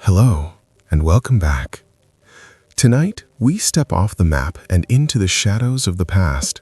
Hello, and welcome back. Tonight, we step off the map and into the shadows of the past.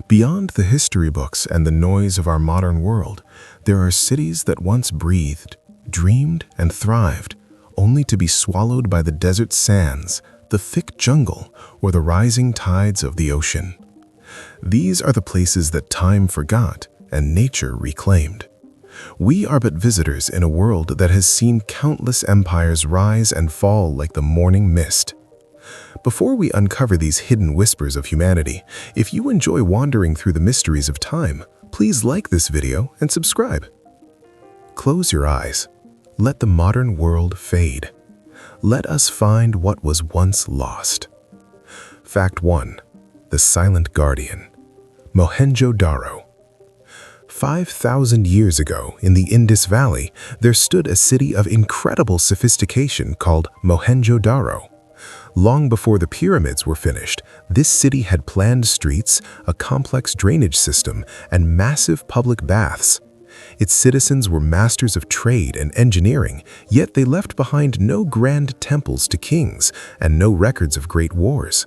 Beyond the history books and the noise of our modern world, there are cities that once breathed, dreamed, and thrived, only to be swallowed by the desert sands, the thick jungle, or the rising tides of the ocean. These are the places that time forgot and nature reclaimed. We are but visitors in a world that has seen countless empires rise and fall like the morning mist. Before we uncover these hidden whispers of humanity, if you enjoy wandering through the mysteries of time, please like this video and subscribe. Close your eyes. Let the modern world fade. Let us find what was once lost. Fact 1. The Silent Guardian. Mohenjo-Daro. 5,000 years ago, in the Indus Valley, there stood a city of incredible sophistication called Mohenjo-Daro. Long before the pyramids were finished, this city had planned streets, a complex drainage system, and massive public baths. Its citizens were masters of trade and engineering, yet they left behind no grand temples to kings and no records of great wars.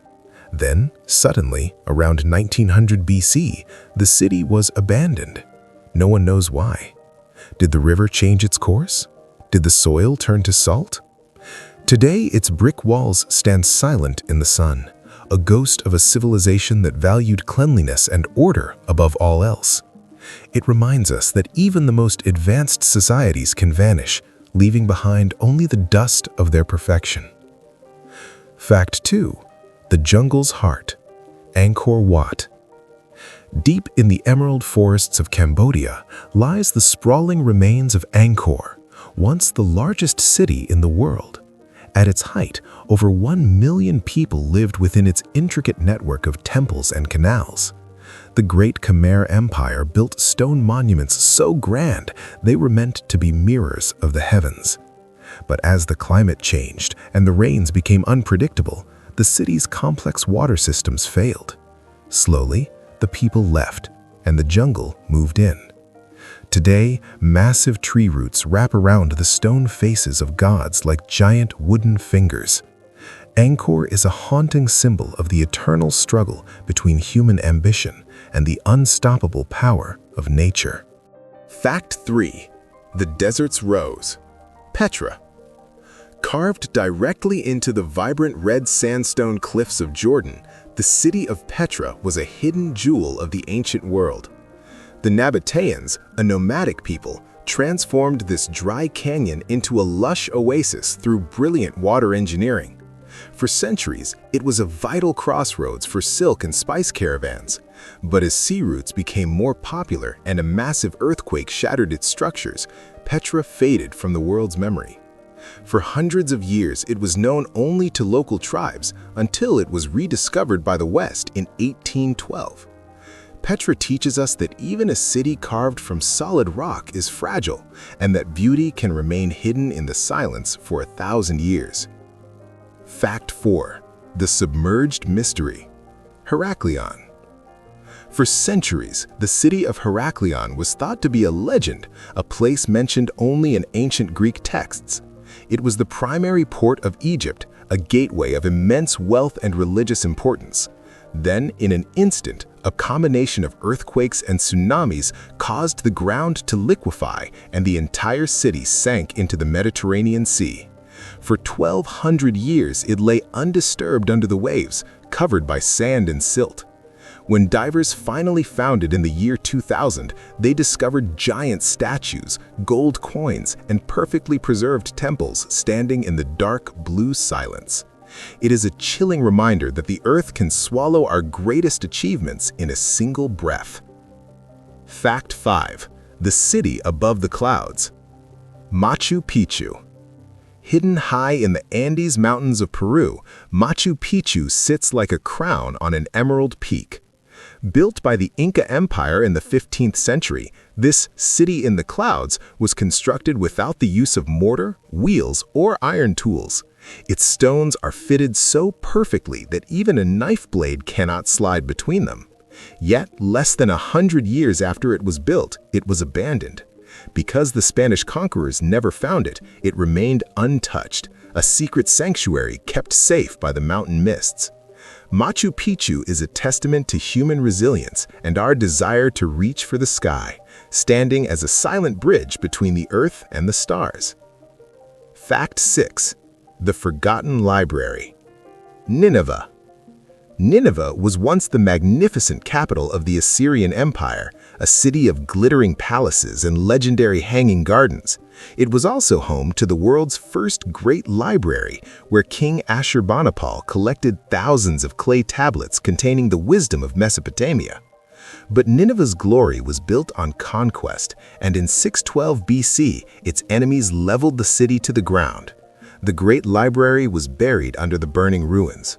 Then, suddenly, around 1900 BC, the city was abandoned. No one knows why. Did the river change its course? Did the soil turn to salt? Today, its brick walls stand silent in the sun, a ghost of a civilization that valued cleanliness and order above all else. It reminds us that even the most advanced societies can vanish, leaving behind only the dust of their perfection. Fact 2. The jungle's heart. Angkor Wat. Deep in the emerald forests of Cambodia lies the sprawling remains of Angkor, once the largest city in the world. At its height, over 1 million people lived within its intricate network of temples and canals. The Great Khmer Empire built stone monuments so grand they were meant to be mirrors of the heavens. But as the climate changed and the rains became unpredictable, the city's complex water systems failed. Slowly, the people left, and the jungle moved in. Today, massive tree roots wrap around the stone faces of gods like giant wooden fingers. Angkor is a haunting symbol of the eternal struggle between human ambition and the unstoppable power of nature. Fact 3. The Desert's Rose. Petra. Carved directly into the vibrant red sandstone cliffs of Jordan, the city of Petra was a hidden jewel of the ancient world. The Nabateans, a nomadic people, transformed this dry canyon into a lush oasis through brilliant water engineering. For centuries, it was a vital crossroads for silk and spice caravans. But as sea routes became more popular and a massive earthquake shattered its structures, Petra faded from the world's memory. For hundreds of years, it was known only to local tribes until it was rediscovered by the West in 1812. Petra teaches us that even a city carved from solid rock is fragile, and that beauty can remain hidden in the silence for 1,000 years. Fact 4. The Submerged Mystery. Heraklion. For centuries, the city of Heraklion was thought to be a legend, a place mentioned only in ancient Greek texts. It was the primary port of Egypt, a gateway of immense wealth and religious importance. Then, in an instant, a combination of earthquakes and tsunamis caused the ground to liquefy, and the entire city sank into the Mediterranean Sea. For 1,200 years, it lay undisturbed under the waves, covered by sand and silt. When divers finally found it in the year 2000, they discovered giant statues, gold coins, and perfectly preserved temples standing in the dark blue silence. It is a chilling reminder that the earth can swallow our greatest achievements in a single breath. Fact 5. The City Above the Clouds. Machu Picchu. Hidden high in the Andes Mountains of Peru, Machu Picchu sits like a crown on an emerald peak. Built by the Inca Empire in the 15th century, this city in the clouds was constructed without the use of mortar, wheels, or iron tools. Its stones are fitted so perfectly that even a knife blade cannot slide between them. Yet, less than 100 years after it was built, it was abandoned. Because the Spanish conquerors never found it, it remained untouched, a secret sanctuary kept safe by the mountain mists. Machu Picchu is a testament to human resilience and our desire to reach for the sky, standing as a silent bridge between the earth and the stars. Fact 6. The Forgotten Library. Nineveh. Nineveh was once the magnificent capital of the Assyrian Empire, a city of glittering palaces and legendary hanging gardens. It was also home to the world's first great library, where King Ashurbanipal collected thousands of clay tablets containing the wisdom of Mesopotamia. But Nineveh's glory was built on conquest, and in 612 BC, its enemies leveled the city to the ground. The great library was buried under the burning ruins.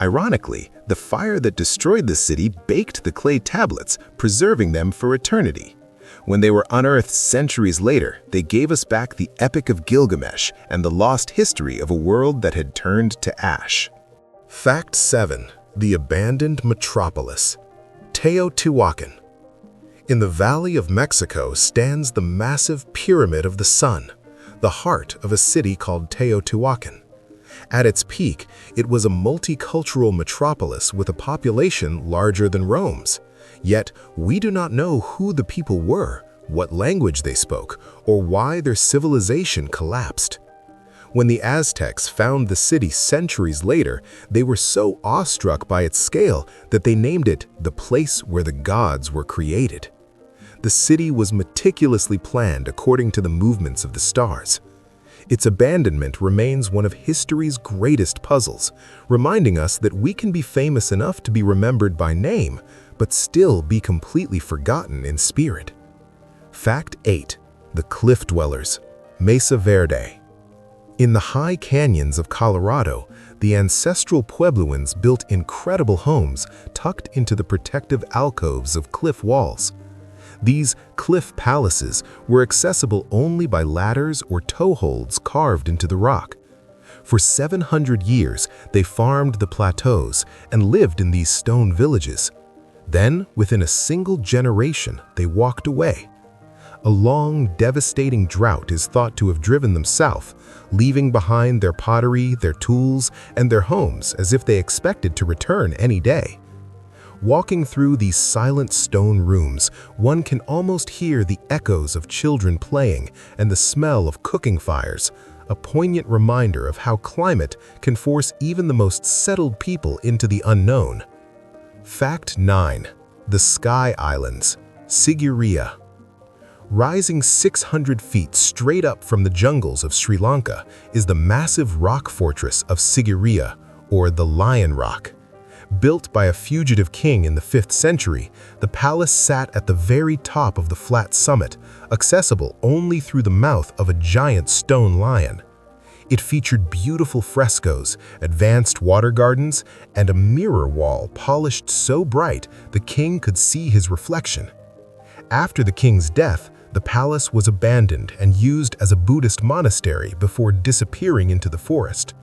Ironically, the fire that destroyed the city baked the clay tablets, preserving them for eternity. When they were unearthed centuries later, they gave us back the Epic of Gilgamesh and the lost history of a world that had turned to ash. Fact 7. The Abandoned Metropolis. Teotihuacan. In the Valley of Mexico stands the massive Pyramid of the Sun, the heart of a city called Teotihuacan. At its peak, it was a multicultural metropolis with a population larger than Rome's. Yet, we do not know who the people were, what language they spoke, or why their civilization collapsed. When the Aztecs found the city centuries later, they were so awestruck by its scale that they named it the place where the gods were created. The city was meticulously planned according to the movements of the stars. Its abandonment remains one of history's greatest puzzles, reminding us that we can be famous enough to be remembered by name, but still be completely forgotten in spirit. Fact 8. The Cliff Dwellers. Mesa Verde. In the high canyons of Colorado, the ancestral Puebloans built incredible homes tucked into the protective alcoves of cliff walls. These cliff palaces were accessible only by ladders or toeholds carved into the rock. For 700 years, they farmed the plateaus and lived in these stone villages. Then, within a single generation, they walked away. A long, devastating drought is thought to have driven them south, leaving behind their pottery, their tools, and their homes as if they expected to return any day. Walking through these silent stone rooms, one can almost hear the echoes of children playing and the smell of cooking fires, a poignant reminder of how climate can force even the most settled people into the unknown. Fact 9. The Sky Islands. Sigiriya. Rising 600 feet straight up from the jungles of Sri Lanka is the massive rock fortress of Sigiriya, or the Lion Rock. Built by a fugitive king in the 5th century, the palace sat at the very top of the flat summit, accessible only through the mouth of a giant stone lion. It featured beautiful frescoes, advanced water gardens, and a mirror wall polished so bright the king could see his reflection. After the king's death, the palace was abandoned and used as a Buddhist monastery before disappearing into the forest.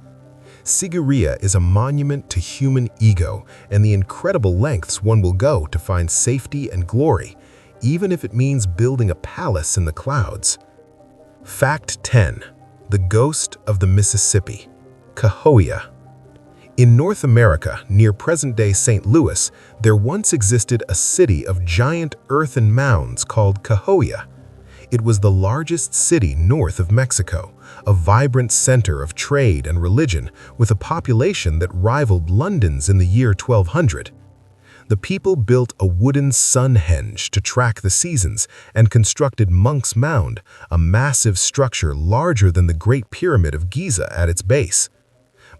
Sigiriya is a monument to human ego and the incredible lengths one will go to find safety and glory, even if it means building a palace in the clouds. Fact 10. The Ghost of the Mississippi. Cahokia. In North America, near present-day St. Louis, there once existed a city of giant earthen mounds called Cahokia. It was the largest city north of Mexico, a vibrant center of trade and religion with a population that rivaled London's in the year 1200. The people built a wooden sunhenge to track the seasons and constructed Monk's Mound, a massive structure larger than the Great Pyramid of Giza at its base.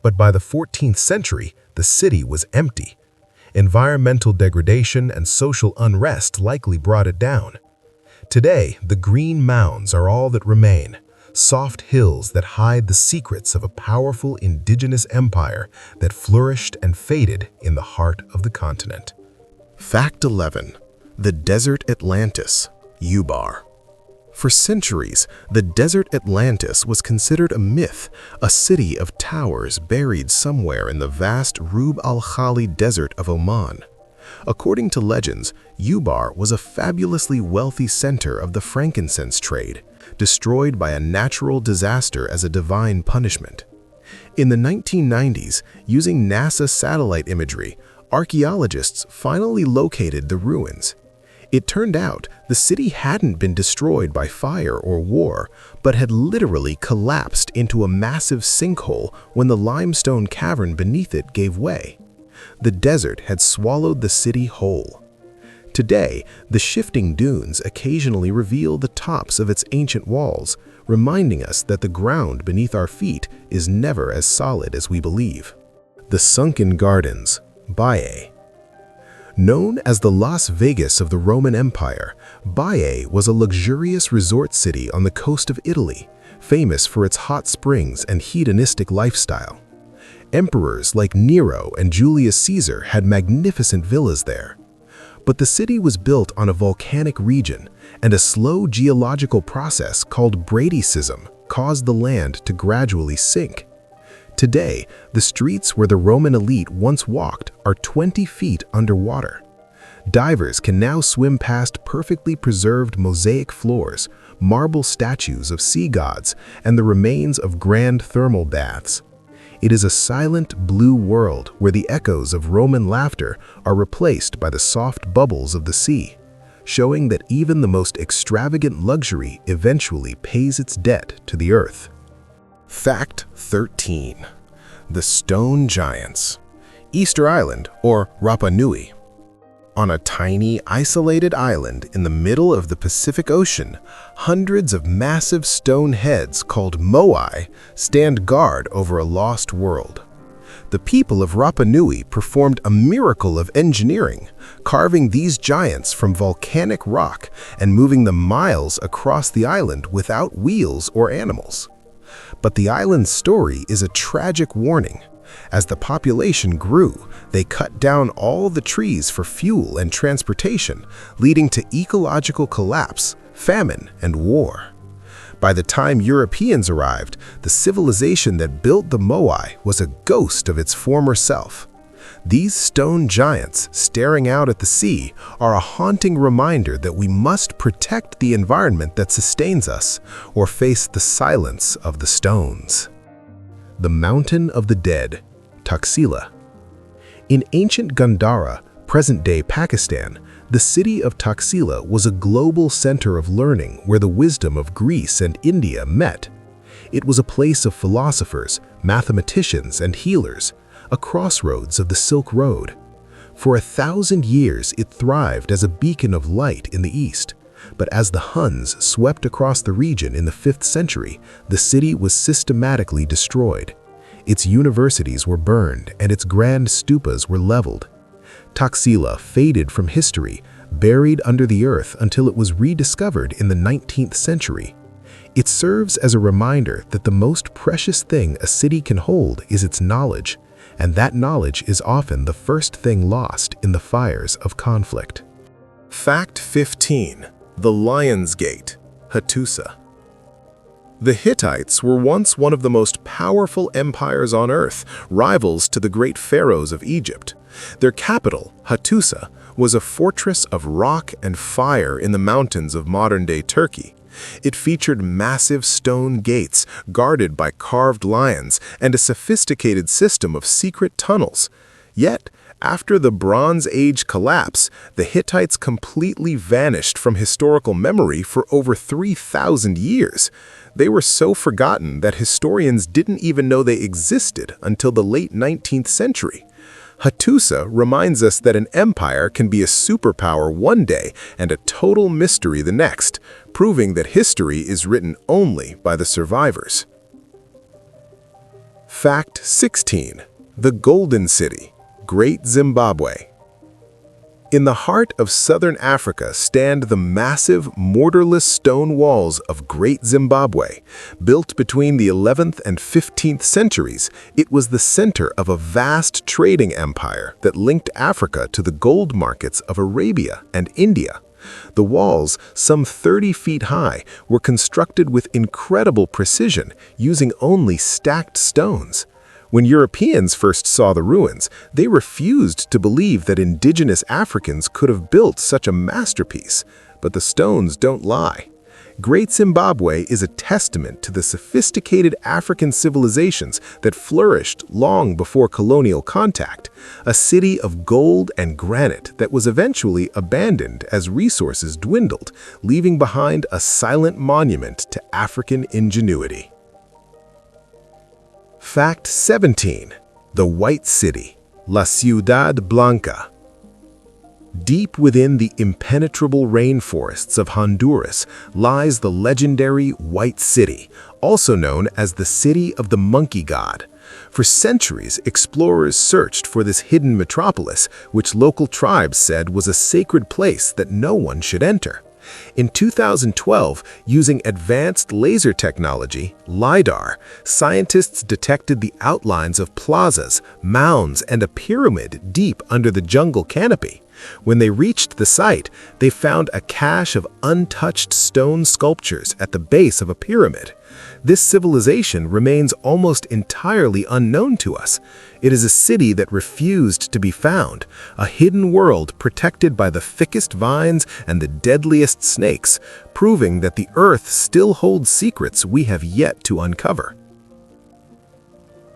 But by the 14th century, the city was empty. Environmental degradation and social unrest likely brought it down. Today, the green mounds are all that remain, soft hills that hide the secrets of a powerful indigenous empire that flourished and faded in the heart of the continent. Fact 11. The Desert Atlantis. Ubar. For centuries, the Desert Atlantis was considered a myth, a city of towers buried somewhere in the vast Rub al-Khali Desert of Oman. According to legends, Ubar was a fabulously wealthy center of the frankincense trade, destroyed by a natural disaster as a divine punishment. In the 1990s, using NASA satellite imagery, archaeologists finally located the ruins. It turned out the city hadn't been destroyed by fire or war, but had literally collapsed into a massive sinkhole when the limestone cavern beneath it gave way. The desert had swallowed the city whole. Today, the shifting dunes occasionally reveal the tops of its ancient walls, reminding us that the ground beneath our feet is never as solid as we believe. The Sunken Gardens, Baiae. Known as the Las Vegas of the Roman Empire, Baiae was a luxurious resort city on the coast of Italy, famous for its hot springs and hedonistic lifestyle. Emperors like Nero and Julius Caesar had magnificent villas there. But the city was built on a volcanic region, and a slow geological process called bradycism caused the land to gradually sink. Today, the streets where the Roman elite once walked are 20 feet underwater. Divers can now swim past perfectly preserved mosaic floors, marble statues of sea gods, and the remains of grand thermal baths. It is a silent blue world where the echoes of Roman laughter are replaced by the soft bubbles of the sea, showing that even the most extravagant luxury eventually pays its debt to the earth. Fact 13. The Stone Giants. Easter Island, or Rapa Nui. On a tiny, isolated island in the middle of the Pacific Ocean, hundreds of massive stone heads called moai stand guard over a lost world. The people of Rapa Nui performed a miracle of engineering, carving these giants from volcanic rock and moving them miles across the island without wheels or animals. But the island's story is a tragic warning. As the population grew, they cut down all the trees for fuel and transportation, leading to ecological collapse, famine, and war. By the time Europeans arrived, the civilization that built the moai was a ghost of its former self. These stone giants staring out at the sea are a haunting reminder that we must protect the environment that sustains us or face the silence of the stones. The Mountain of the Dead, Taxila. In ancient Gandhara, present-day Pakistan, the city of Taxila was a global center of learning where the wisdom of Greece and India met. It was a place of philosophers, mathematicians, and healers, a crossroads of the Silk Road. For 1,000 years, it thrived as a beacon of light in the east. But as the Huns swept across the region in the 5th century, the city was systematically destroyed. Its universities were burned and its grand stupas were leveled. Taxila faded from history, buried under the earth until it was rediscovered in the 19th century. It serves as a reminder that the most precious thing a city can hold is its knowledge, and that knowledge is often the first thing lost in the fires of conflict. Fact 15. The Lion's Gate, Hattusa. The Hittites were once one of the most powerful empires on earth, rivals to the great pharaohs of Egypt. Their capital, Hattusa, was a fortress of rock and fire in the mountains of modern-day Turkey. It featured massive stone gates guarded by carved lions and a sophisticated system of secret tunnels. Yet, after the Bronze Age collapse, the Hittites completely vanished from historical memory for over 3,000 years. They were so forgotten that historians didn't even know they existed until the late 19th century. Hattusa reminds us that an empire can be a superpower one day and a total mystery the next, proving that history is written only by the survivors. Fact 16. The Golden City, Great Zimbabwe. In the heart of southern Africa stand the massive, mortarless stone walls of Great Zimbabwe. Built between the 11th and 15th centuries, it was the center of a vast trading empire that linked Africa to the gold markets of Arabia and India. The walls, some 30 feet high, were constructed with incredible precision, using only stacked stones. When Europeans first saw the ruins, they refused to believe that indigenous Africans could have built such a masterpiece. But the stones don't lie. Great Zimbabwe is a testament to the sophisticated African civilizations that flourished long before colonial contact, a city of gold and granite that was eventually abandoned as resources dwindled, leaving behind a silent monument to African ingenuity. Fact 17. The White City, La Ciudad Blanca. Deep within the impenetrable rainforests of Honduras lies the legendary White City, also known as the City of the Monkey God. For centuries, explorers searched for this hidden metropolis, which local tribes said was a sacred place that no one should enter. In 2012, using advanced laser technology, LiDAR, scientists detected the outlines of plazas, mounds, and a pyramid deep under the jungle canopy. When they reached the site, they found a cache of untouched stone sculptures at the base of a pyramid. This civilization remains almost entirely unknown to us. It is a city that refused to be found, a hidden world protected by the thickest vines and the deadliest snakes, proving that the earth still holds secrets we have yet to uncover.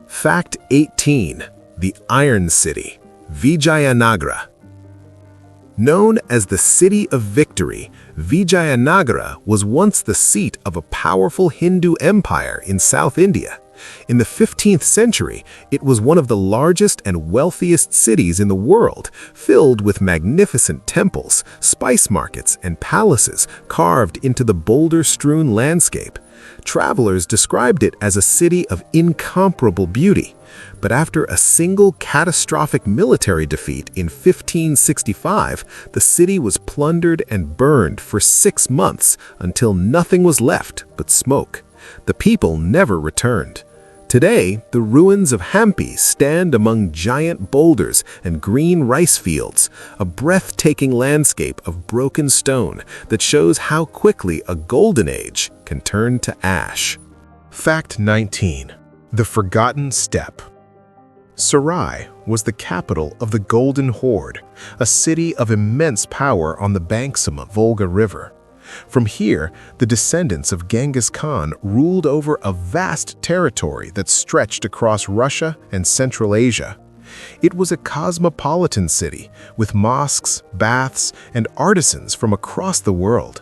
Fact 18. The Iron City, Vijayanagara. Known as the City of Victory, Vijayanagara was once the seat of a powerful Hindu empire in South India. In the 15th century, it was one of the largest and wealthiest cities in the world, filled with magnificent temples, spice markets, and palaces carved into the boulder-strewn landscape. Travelers described it as a city of incomparable beauty. But after a single catastrophic military defeat in 1565, the city was plundered and burned for 6 months until nothing was left but smoke. The people never returned. Today, the ruins of Hampi stand among giant boulders and green rice fields, a breathtaking landscape of broken stone that shows how quickly a golden age can turn to ash. Fact 19. The Forgotten Steppe. Sarai was the capital of the Golden Horde, a city of immense power on the banks of the Volga River. From here, the descendants of Genghis Khan ruled over a vast territory that stretched across Russia and Central Asia. It was a cosmopolitan city with mosques, baths, and artisans from across the world.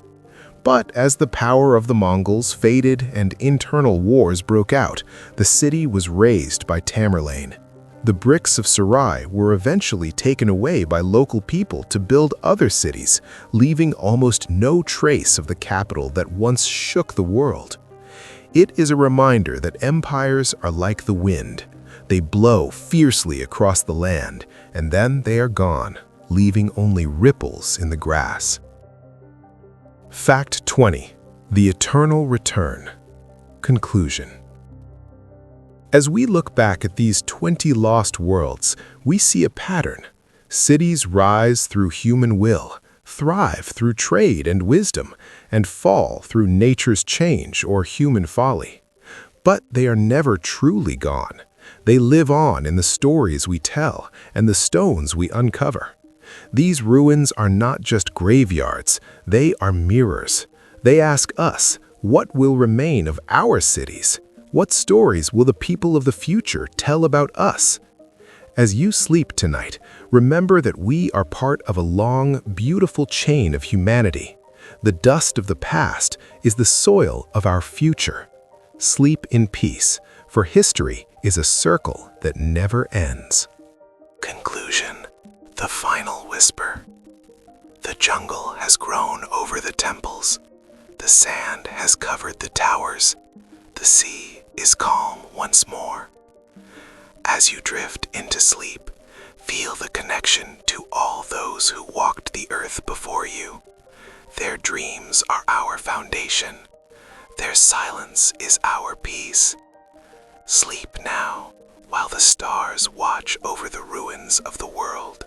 But as the power of the Mongols faded and internal wars broke out, the city was razed by Tamerlane. The bricks of Sarai were eventually taken away by local people to build other cities, leaving almost no trace of the capital that once shook the world. It is a reminder that empires are like the wind. They blow fiercely across the land, and then they are gone, leaving only ripples in the grass. Fact 20. The Eternal Return. Conclusion. As we look back at these 20 lost worlds, we see a pattern. Cities rise through human will, thrive through trade and wisdom, and fall through nature's change or human folly. But they are never truly gone. They live on in the stories we tell and the stones we uncover. These ruins are not just graveyards, they are mirrors. They ask us, what will remain of our cities? What stories will the people of the future tell about us? As you sleep tonight, remember that we are part of a long, beautiful chain of humanity. The dust of the past is the soil of our future. Sleep in peace, for history is a circle that never ends. Conclusion. The final whisper. The jungle has grown over the temples. The sand has covered the towers. The sea is calm once more. As you drift into sleep, feel the connection to all those who walked the earth before you. Their dreams are our foundation. Their silence is our peace. Sleep now, while the stars watch over the ruins of the world.